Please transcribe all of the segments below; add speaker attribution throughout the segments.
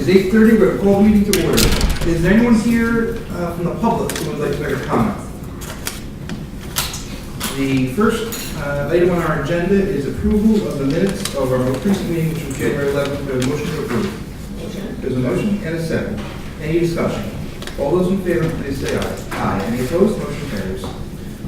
Speaker 1: It is 8:30, we're call meeting to order. Is there anyone here from the public who would like to make a comment? The first item on our agenda is approval of the minutes of our most recent meeting, which was January 11th. There's a motion to approve. There's a motion and a second. Any discussion? All those in favor, please say aye. Aye. Any opposed? Motion carries.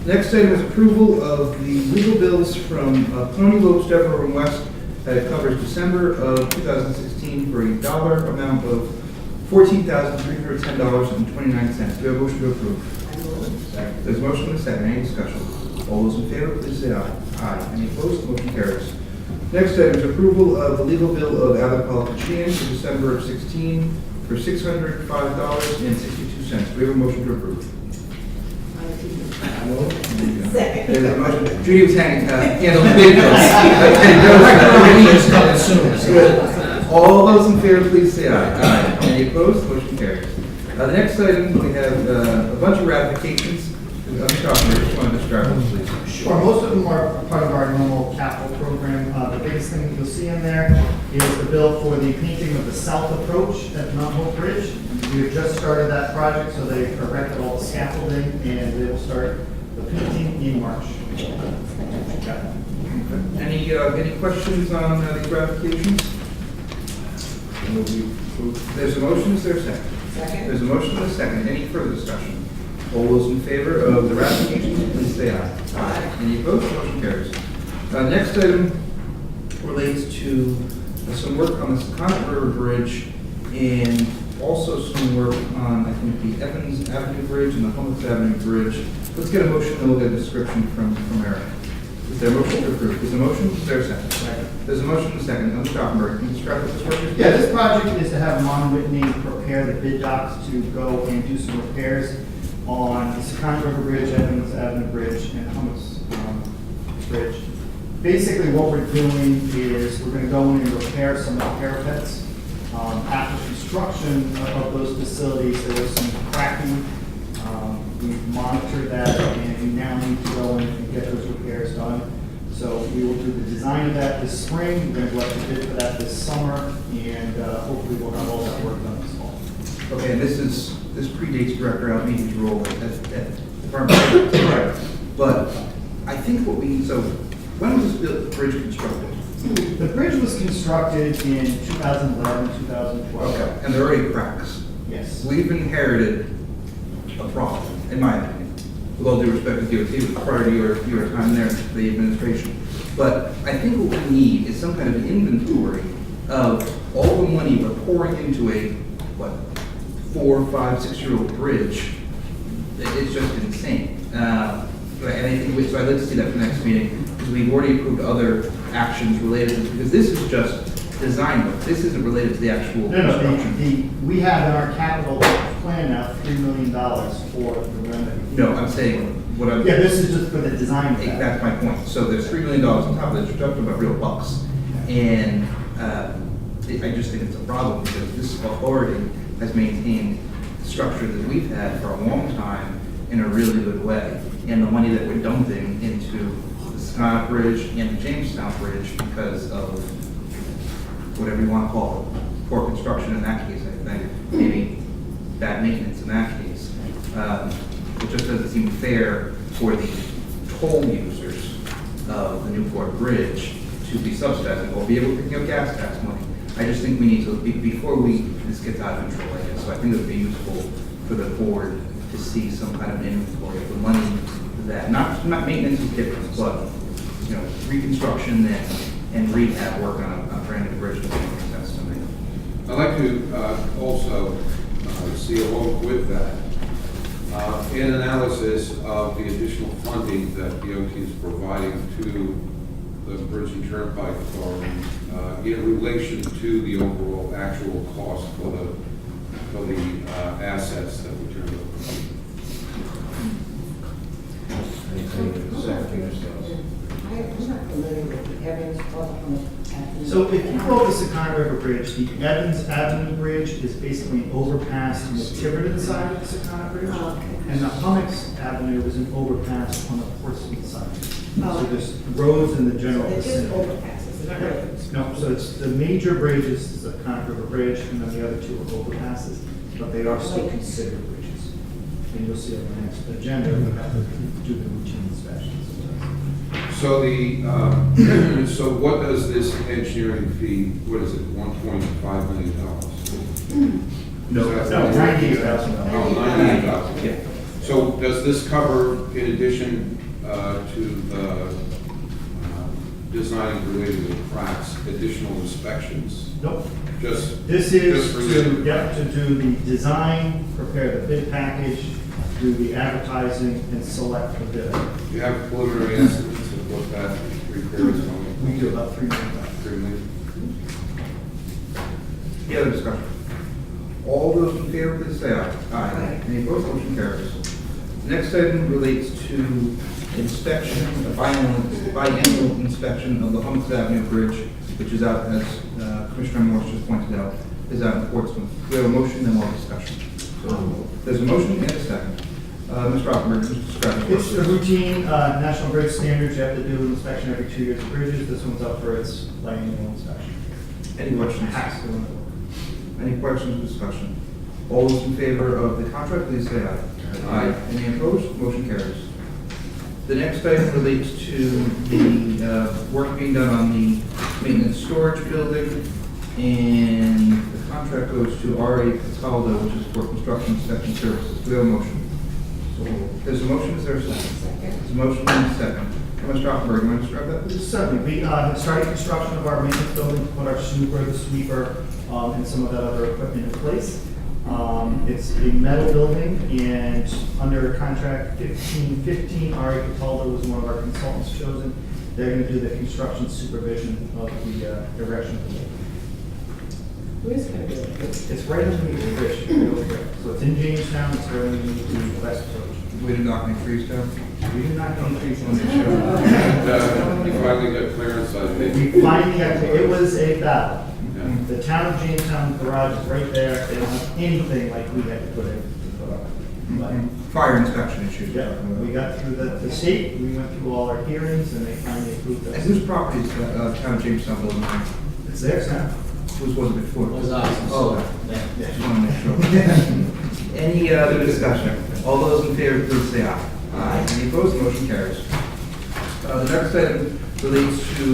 Speaker 1: Next item is approval of the legal bills from Tony Lopes, Devereaux and West that covers December of 2016 for a dollar amount of $14,310.29. Do we have a motion to approve? Second. There's a motion and a second. Any discussion? All those in favor, please say aye. Aye. Any opposed? Motion carries. Next item is approval of the legal bill of Abbott Sheehan for December of 16 for $605.62. Do we have a motion to approve?
Speaker 2: Second.
Speaker 1: There's a motion. Judy was handling the big bills. All those in favor, please say aye. Aye. Any opposed? Motion carries. The next item, we have a bunch of ratifications. Mr. Hoffman, just want to describe them, please.
Speaker 3: Sure, most of them are part of our normal capital program. The biggest thing you'll see in there is the bill for the painting of the south approach at Mount Hope Bridge. We have just started that project, so they erected all the scaffolding, and they will start the painting in March.
Speaker 1: Any questions on these ratifications? There's a motion, is there a second?
Speaker 2: Second.
Speaker 1: There's a motion and a second. Any further discussion? All those in favor of the ratifications, please say aye. Aye. Any opposed? Motion carries. Next item relates to some work on the Secundit River Bridge and also some work on, I think, the Evans Avenue Bridge and the Humboldt Avenue Bridge. Let's get a motion and we'll get a description from Eric. Is there a motion to approve? Is there a motion? Is there a second? Second. There's a motion and a second. Mr. Stauffenberg, can you describe what this work is?
Speaker 3: Yeah, this project is to have Mon Whitney prepare the bid docs to go and do some repairs on the Secundit River Bridge, Evans Avenue Bridge, and Hummus Bridge. Basically, what we're doing is we're going to go in and repair some of the parapets. After construction of those facilities, there was some cracking. We've monitored that, and we now need to go in and get those repairs done. So we will do the design of that this spring. We're going to go out to bid for that this summer, and hopefully we'll have all that work done this fall.
Speaker 1: Okay, and this predates Director Almeid's role at Department of Right. But I think so when was this bridge constructed?
Speaker 3: The bridge was constructed in 2011, 2012.
Speaker 1: Okay, and there are already cracks.
Speaker 3: Yes.
Speaker 1: We've inherited a problem, in my opinion, with all due respect to DOT, it was prior to your time there, the administration. But I think what we need is some kind of inventory of all the money we're pouring into a, 4, 5, 6-year-old bridge. It's just insane. And I think, so I'd like to see that for the next meeting, because we've already approved other actions related to this, because this is just design work. This isn't related to the actual construction.
Speaker 3: We have in our capital plan now $3 million for the remedy.
Speaker 1: No, I'm saying,
Speaker 3: Yeah, this is just for the design of that.
Speaker 1: That's my point. So there's $3 million on top of this, you're talking about real bucks. And I just think it's a problem, because this authority has maintained the structure that we've had for a long time in a really good way. And the money that we're dumping into the Secundit Bridge and the Jamestown Bridge because of whatever you want to call it, poor construction in that case, I think, maybe bad maintenance in that case. It just doesn't seem fair for the toll users of the Newport Bridge to be subsidizing or be able to pick up gas tax money. I just think we need to, before this gets out of control, I guess, so I think it would be useful for the board to see some kind of inventory of the money that, not maintenance is different, but, reconstruction and rehab work on a brand new bridge doesn't make sense to me.
Speaker 4: I'd like to also see along with that an analysis of the additional funding that DOT is providing to the Bridge and Turnpike Authority in relation to the overall actual cost for the assets that we turn over.
Speaker 2: I'm not familiar with the Evans Avenue.
Speaker 3: So if you go to the Secundit River Bridge, the Evans Avenue Bridge is basically an overpass on the Tiverton side of the Secundit Bridge.
Speaker 2: Oh, okay.
Speaker 3: And the Hummocks Avenue is an overpass on the Portsmouth side.
Speaker 2: Oh.
Speaker 3: So there's roads in the
Speaker 2: So
Speaker 3: general
Speaker 2: they're just
Speaker 3: vicinity.
Speaker 2: overpasses,
Speaker 3: No, so it's the major bridges, is the Concord River Bridge, and then the other two are overpasses, but they are still considered bridges. And you'll see on the next agenda, we have to do the routine inspections.
Speaker 4: So so what does this engineering fee, what is it, $1.5 million?
Speaker 1: No,
Speaker 4: Is that-
Speaker 3: No, $98,000.
Speaker 4: Oh, $98,000.
Speaker 1: Yeah.
Speaker 4: So does this cover, in addition to the design related to cracks, additional inspections?
Speaker 3: Nope.
Speaker 4: Just,
Speaker 3: This is
Speaker 4: Just for
Speaker 3: to,
Speaker 4: you.
Speaker 3: to do the design, prepare the bid package, do the advertising, and select the bidder.
Speaker 4: do you have preliminary estimates of what that repair is going to
Speaker 3: We do about $3 million.
Speaker 4: be? $3 million?
Speaker 1: Any other discussion? All those in favor, please say aye.
Speaker 2: Aye.
Speaker 1: Any opposed, motion carries. Next item relates to inspection, a biannual inspection of the Humboldt Avenue Bridge, which is out, as Commissioner Morse just pointed out, is out in Portsmouth. We have a motion and more discussion. So there's a motion and a second. Mr. Rothenberg, Mr. Scott.
Speaker 3: It's the routine National Grid standards. You have to do an inspection every 2 years of bridges. This one's up for its biannual inspection.
Speaker 1: Any questions?
Speaker 3: Has to.
Speaker 1: Any questions or discussion? All those in favor of the contract, please say aye.
Speaker 4: Aye.
Speaker 1: Any opposed? Motion carries. The next item relates to the work being done on the maintenance storage building, and the contract goes to R.A. Cataldo, which is for construction inspection services. Do we have a motion? So there's a motion, is there a second?
Speaker 2: Second.
Speaker 1: There's a motion and a second. Mr. Rothenberg, you want to describe that?
Speaker 3: Certainly, we have started construction of our maintenance building, to put our snooper, the sweeper, and some of that other equipment in place. It's a metal building, and under contract 1515, R.A. Cataldo was one of our consultants chosen. They're going to do the construction supervision of the erection of the building.
Speaker 2: Who is going to do it?
Speaker 3: It's right underneath the bridge, right over there. So it's in Jamestown, it's right underneath the west coast.
Speaker 1: We did not make trees down.
Speaker 3: We do not need trees on this
Speaker 4: And,
Speaker 3: show.
Speaker 4: you finally got clearance, I think.
Speaker 3: We finally got, it was a battle.
Speaker 4: Yeah.
Speaker 3: The town of Jamestown garage is right there. They don't have anything like we had to put in to put up. But,
Speaker 1: Fire inspection issues.
Speaker 3: yeah, we got through the state, we went through all our hearings, and they finally approved
Speaker 1: And
Speaker 3: us.
Speaker 1: whose property is the town of Jamestown building?
Speaker 3: It's theirs now.
Speaker 1: Whose was it before?
Speaker 5: It was us.
Speaker 1: Oh,
Speaker 5: Yeah.
Speaker 1: just want to make sure. Any other discussion? All those in favor, please say aye. Aye. Any opposed, motion carries. The next item relates to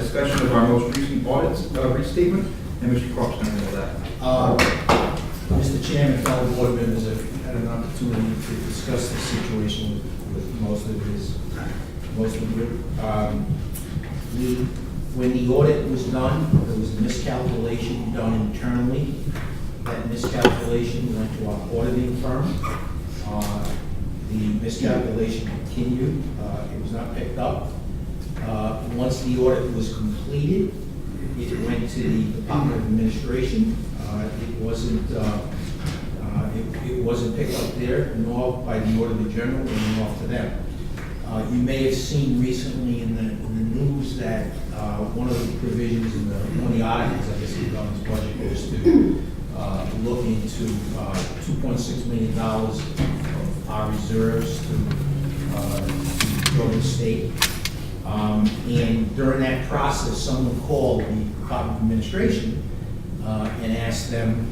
Speaker 1: discussion of our most recent audits restatement, and Mr. Crop's going to handle that.
Speaker 5: Mr. Chairman, fellow board members have had an opportunity to discuss the situation with most of the group. When the audit was done, there was a miscalculation done internally. That miscalculation went to our auditing firm. The miscalculation continued. It was not picked up. Once the audit was completed, it went to the Department of Administration. It wasn't picked up there, nor by the Auditor General, nor to them. You may have seen recently in the news that one of the provisions in one of the articles, I guess, in the governor's budget was to look into $2.6 million of our reserves to go to the state. And during that process, someone called the Department of Administration and asked them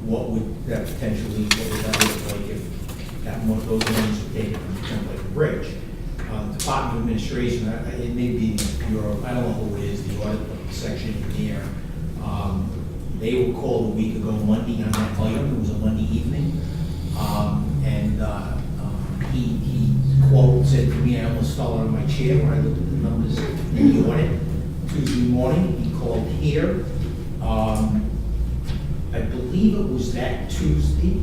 Speaker 5: what would that potentially, what would that look like if that those loans were taken from the Turnpike Bridge. The Department of Administration, it may be the Bureau, I don't know who it is, the audit section here. They were called a week ago Monday on that item. It was a Monday evening. He quote said to me, I almost fell out of my chair when I looked at the numbers in the audit. Tuesday morning, he called here. I believe it was that Tuesday,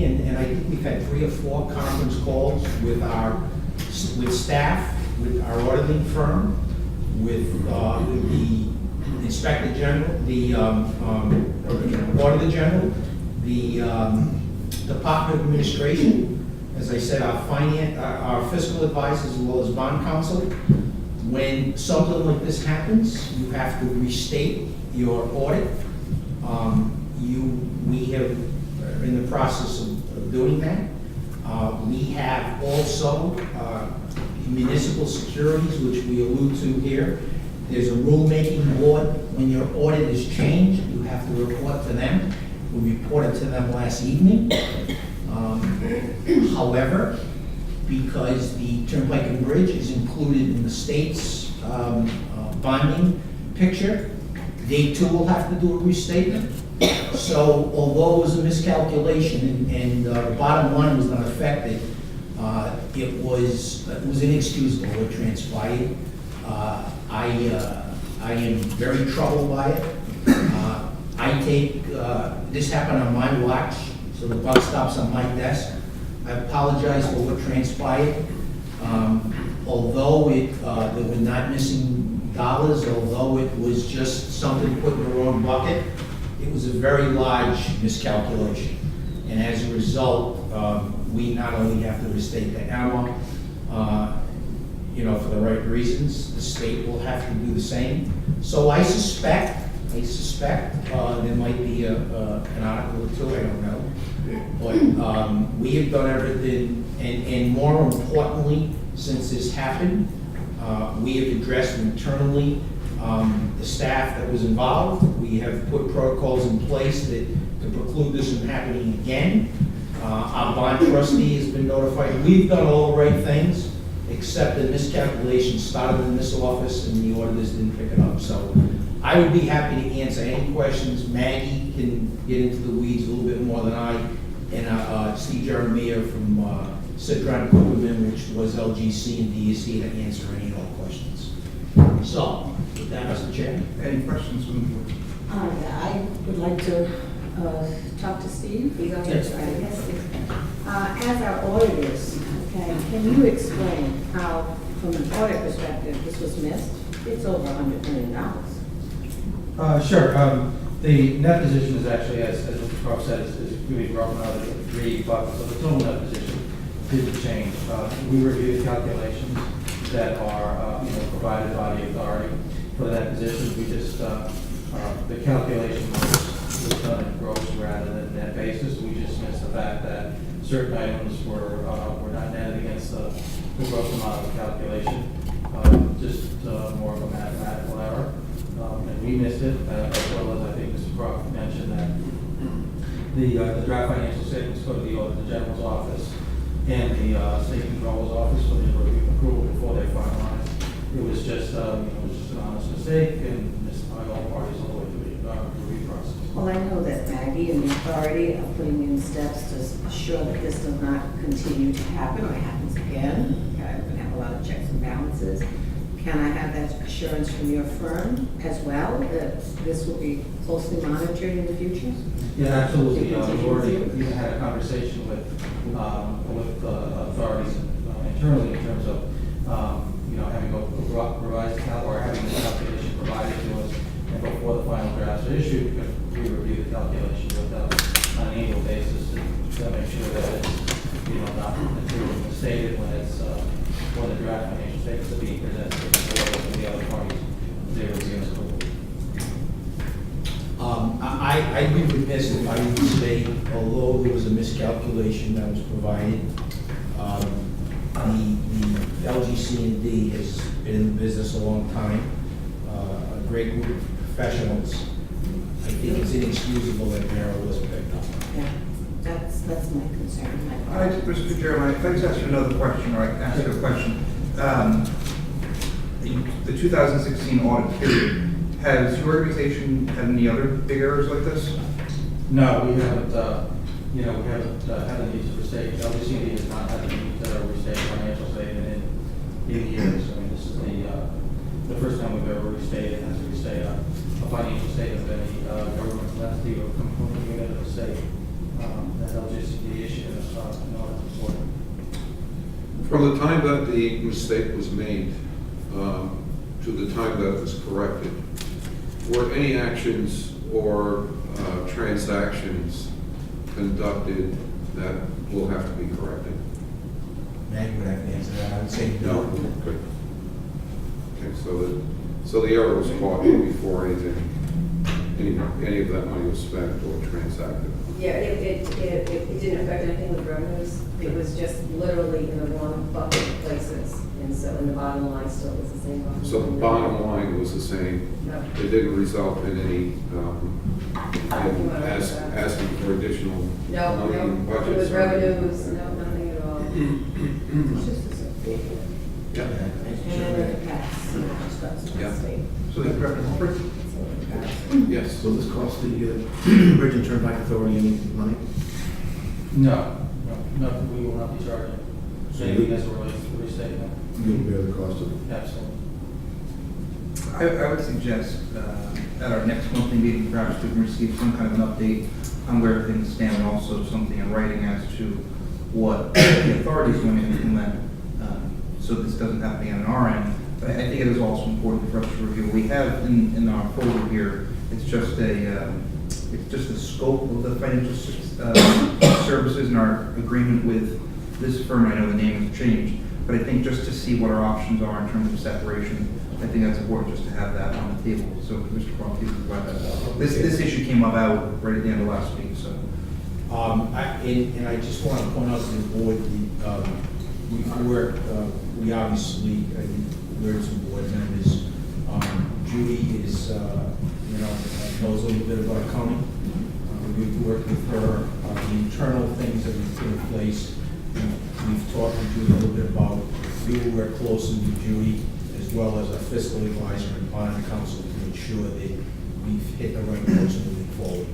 Speaker 5: and I think we've had 3 or 4 conference calls with staff, with our auditing firm, with the Inspector General, the Auditor General, the Department of Administration, as I said, our fiscal advisors, as well as bond counsel. When something like this happens, you have to restate your audit. We have in the process of doing that. We have also municipal securities, which we allude to here, There's a rulemaking board. When your audit is changed, you have to report to them. We reported to them last evening. However, because the Turnpike and Bridge is included in the state's bonding picture, they too will have to do a restatement. So although it was a miscalculation and the bottom line was not affected, it was inexcusable what transpired. I am very troubled by it. This happened on my watch, so the buck stops on my desk. I apologize for what transpired. Although there were not missing dollars, although it was just something put in the wrong bucket, it was a very large miscalculation. And as a result, we not only have to restate the ammo, for the right reasons, the state will have to do the same. So I suspect there might be an article or two, I don't know. But we have done everything, and more importantly, since this happened, we have addressed internally the staff that was involved. We have put protocols in place that to preclude this from happening again. Our bond trustee has been notified. We've done all the right things, except the miscalculation started in this office and the auditors didn't pick it up. So I would be happy to answer any questions. Maggie can get into the weeds a little bit more than I, and Steve Jeremiah from Citron Cooperman, which was LGC and DEC, to answer any and all questions. So, with that, Mr. Chairman.
Speaker 1: Any questions from the board?
Speaker 2: Yeah, I would like to talk to Steve.
Speaker 5: Yes.
Speaker 2: As our auditors, okay, can you explain how, from an audit perspective, this was missed? It's over $100 million.
Speaker 6: Sure. The net position is actually, as Mr. Croft said, is really broken out into 3 buckets. So the total net position didn't change. We reviewed calculations that are provided by the authority for the net position. We just the calculation was done in gross rather than net basis. We just missed the fact that certain items were not netted against the gross amount of the calculation. Just more of a mathematical error. And we missed it, as well as I think Mr. Croft mentioned that the draft financial statements go to the Auditor General's office and the State Controller's office for the review and approval before they finalize. It was just an honest mistake and missed by all parties all the way through the review process.
Speaker 2: Well, I know that Maggie and the authority are putting in steps to assure that this does not continue to happen or happens again. Okay, we're going to have a lot of checks and balances. Can I have that assurance from your firm as well, that this will be closely monitored in the future?
Speaker 6: Yeah, absolutely. We've already even had a conversation with authorities internally in terms of having a revised or having the calculation provided to us and before the final drafts are issued, because we review the calculation with them on an annual basis to make sure that it's not materially misstated when the draft financial statements are being presented to the board and the other parties they review as well.
Speaker 5: I'd be remiss if I would say, although there was a miscalculation that was provided, the LGC&D has been in the business a long time, a great group of professionals. I think it's inexcusable that an error was picked up.
Speaker 2: Yeah, that's my concern.
Speaker 1: All right, Mr. Jeremiah, if I just ask you another question, or I can ask you a question. The 2016 audit period, has your organization had any other big errors like this?
Speaker 6: No, we haven't, we haven't had a need to restate. LGC&D has not had a need to restate a financial statement in years. I mean, this is the first time we've ever restated, has to restate a financial statement of any government entity or component unit of the state that LGC&D issued in order to support.
Speaker 4: From the time that the mistake was made to the time that it was corrected, were any actions or transactions conducted that will have to be corrected?
Speaker 5: Maggie would have to answer that. I would say no.
Speaker 4: Good. Okay, so the error was caught before anything any of that money was spent or transacted.
Speaker 7: Yeah, it didn't affect anything with revenues. It was just literally in the wrong bucket places. And so, and the bottom line still was the same.
Speaker 4: So the bottom line was the same.
Speaker 7: No.
Speaker 4: It didn't result in any,
Speaker 7: wanna
Speaker 4: asking for additional
Speaker 7: No,
Speaker 4: money in
Speaker 7: no,
Speaker 4: budgets.
Speaker 7: it was
Speaker 4: or-
Speaker 7: revenues, no, nothing at all. It's just a certificate.
Speaker 4: Yeah.
Speaker 2: And it passed, construction
Speaker 4: Yeah.
Speaker 2: state.
Speaker 1: So, Director Humphrey?
Speaker 4: Yes.
Speaker 8: So this costs the Bridge and Turnpike Authority any money?
Speaker 6: No, we will not be charging.
Speaker 8: So
Speaker 6: Anything
Speaker 8: you-
Speaker 6: as it relates to the restatement,
Speaker 8: You'll bear the cost of it.
Speaker 6: absolutely.
Speaker 1: I would suggest at our next monthly meeting, perhaps we can receive some kind of an update on where things stand, and also something in writing as to what the authority is going to implement, so this doesn't happen again on our end. But I think it is also important for us to review. We have in our folder here, it's just the scope of the financial services and our agreement with this firm. I know the name has changed, but I think just to see what our options are in terms of separation, I think that's important just to have that on the table. So Mr. Croft, you can provide that. This issue came about right at the end of last week, so.
Speaker 5: And I just want to point out to the board, we obviously, we're some board members. Judy is, knows a little bit about accounting. We've worked with her, the internal things that we've put in place. We've talked to Judy a little bit about, we will work closely with Judy as well as a fiscal advisor and bond counsel to ensure that we've hit the right notes moving forward.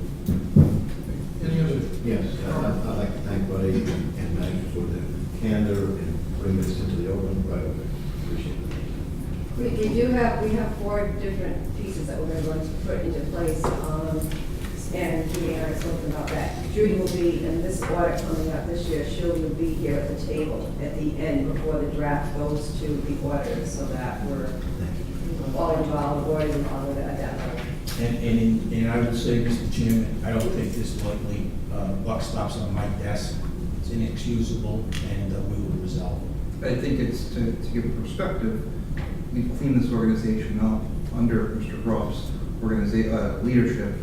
Speaker 1: Any other?
Speaker 8: Yes, I'd like to thank Buddy and Maggie for the candor and bringing this into the open right away. Appreciate it.
Speaker 7: We have 4 different pieces that we're going to put into place, and Judy and I spoke about that. Judy will be, in this audit coming up this year, she will be here at the table at the end before the draft goes to the auditors, so that we're all involved, the board is involved at that level.
Speaker 5: And I would say, Mr. Chairman, I don't think this likely buck stops on my desk. It's inexcusable, and we will resolve it.
Speaker 1: I think it's to give a perspective. We've cleaned this organization up under Mr. Ruff's leadership.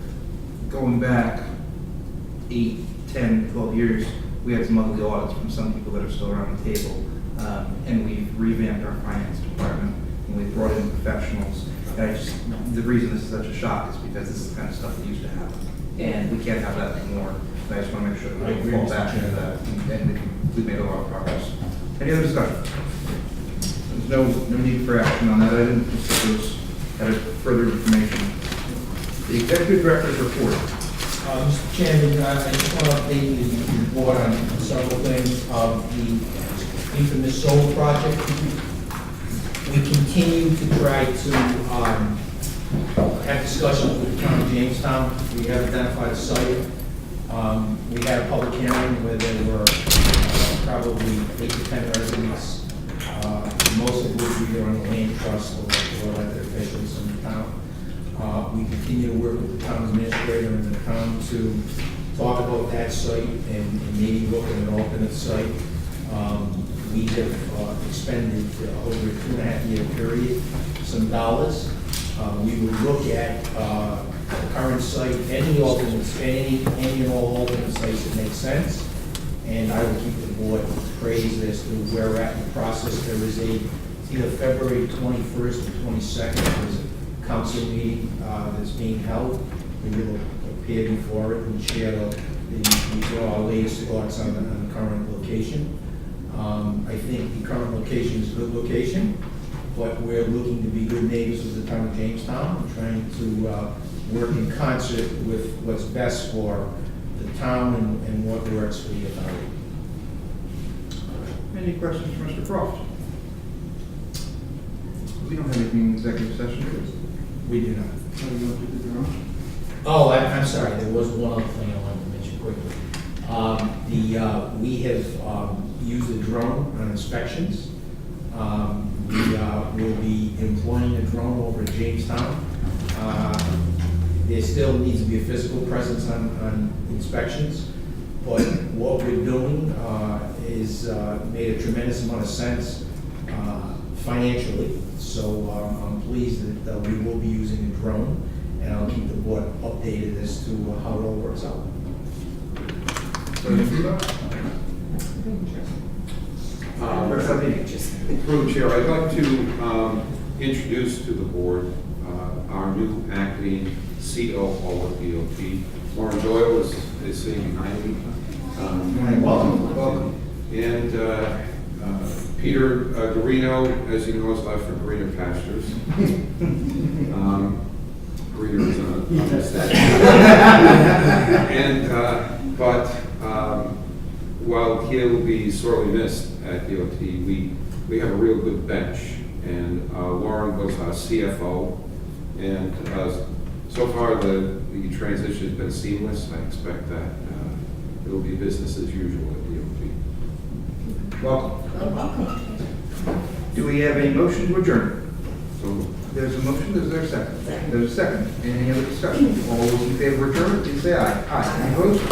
Speaker 1: Going back 8, 10, 12 years, we had some ugly audits from some people that are still around the table. And we've revamped our finance department, and we've brought in professionals. And the reason this is such a shock is because this is the kind of stuff that used to happen. And we can't have that anymore. And I just want to make sure that
Speaker 5: I
Speaker 1: we
Speaker 5: agree,
Speaker 1: don't fall
Speaker 5: Mr.
Speaker 1: back into
Speaker 5: Chairman.
Speaker 1: that. And we've made a lot of progress. Any other discussion? There's no need for action on that item, just that there's further information. The executive director's report.
Speaker 5: Mr. Chairman, I just want to update the board on several things. The infamous solar project, we continue to try to have discussions with the town of Jamestown. We have identified a site. We had a public hearing where there were probably 8 to 10 residents, most of which were either on the land trust or elected officials in the town. We continue to work with the town administrator in the town to talk about that site and maybe look at an alternate site. We have expended over a 2.5-year period some dollars. We would look at the current site, any alternates, any and all alternate sites that make sense. And I will keep the board appraised as to where we're at in the process. There is either February 21st or 22nd, there's a council meeting that's being held. We will appear before it and share our latest thoughts on the current location. I think the current location is a good location, but we're looking to be good neighbors with the town of Jamestown, and trying to work in concert with what's best for the town and what works for the authority.
Speaker 1: Any questions for Mr. Croft? We don't have anything in executive session.
Speaker 5: We do not.
Speaker 1: How do you want to do the round?
Speaker 5: Oh, I'm sorry, there was one other thing I wanted to mention quickly. We have used a drone on inspections. We will be employing a drone over at Jamestown. There still needs to be a physical presence on inspections, but what we're doing is made a tremendous amount of sense financially. So I'm pleased that we will be using a drone. and I'll keep the board updated as to how it all works out.
Speaker 4: Through the chair, I'd like to introduce to the board our new acting COO at DOT. Lauren Doyle is sitting behind me.
Speaker 3: Welcome.
Speaker 4: And Peter Garino, as you know, is left for greener pastures. Greener is an understatement. And, but while he'll be sorely missed at DOT, we have a real good bench. And Lauren was our CFO. And so far, the transition has been seamless. I expect that it'll be business as usual at DOT.
Speaker 1: Welcome. Do we have a motion to adjourn?
Speaker 4: So
Speaker 1: There's a motion, is there a second? There's a second. Any other discussion? All those in favor of adjournment, please say aye. Aye. Any opposed?